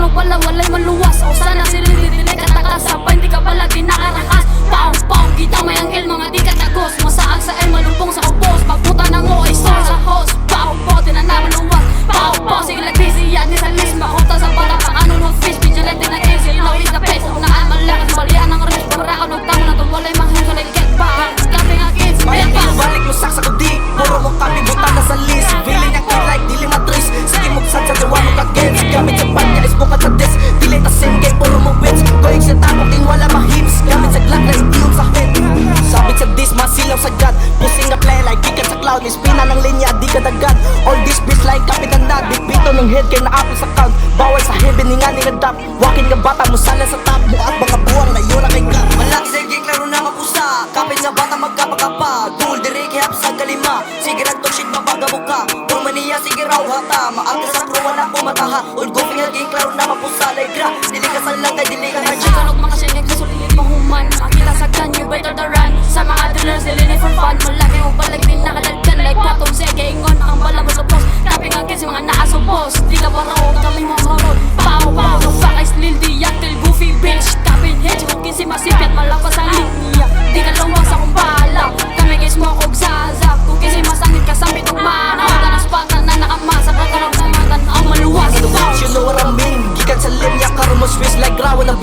Paano pala walay maluwas? O sana sirili katakas sabay di ka pala kinakarakas. Paong kita may anghel mga di katagos. Masaag sa el malumpong sa kubos. Pagputa ng OA store sa host. Paong tinanaman luwas. Paong sige like busy yan ni sa list. Mahuta sa bata pang ano no fish. Vigilante na easy, you know he's the best. Unaan malakas balian ng rich. Para ako nagtamo na to walay mahal ka like get back. Gabi nga kids, Bayan balik mo saksa ko di. Puro mo kami buta na sa list. Feeling niya kid like dili matris. Sige muksan sa jawa mo kagets. Gamit sa panya is bukat sa dis. Dili ta same game puro mo wins. Going sa tapok king wala ma-hits. Gamit sa glock like iyong sa head. Sabit sa dis masilaw sa god. Pusing na play like gikan sa cloud. Ispina ng linya di ka dagad. All this bitch like kapitan na. Bito ng head kay na-apple sa count. Bawal sa heaven nga ni nga walking nga bata mo sala sa top mo. At mga buwang na yun na kay God. Malaki sa iging klaro na mapusa. Kapit nga bata magkapakapa. Dual dire kihap sa kalima. Sige ragtong shit mabaga mo ka. Kung maniya sige raw hata. Maaga sa pruwan ako mataha. All go nga iging klaro na mapusa. Like gra. Dili ka sa langay, dili ka hardship. Kalog mga siya nagkasulit mahuman. Makita sa gun, you better the run. Sa mga drillers, dilini for fun. Malaki mo balag din nakalalgan. Like patong sige ingon. Ang bala mo supos. Tapping ang kids, mga naasupos. Di ka paraw, kami mga horror. Pow, no fuck, I still di yaktil goofy bitch. Tapping head, kung kinsi masipit. Malapas ang linya. Di ka luwas akong bahala. Kami guys mo akong sazap. Kung kinsi masangit ka sa pitong mana. Danas patan na nakamasa. Kakarang sa matan ang maluwas. You know what I mean? Gikan sa linya, karo mo Swiss like rawa na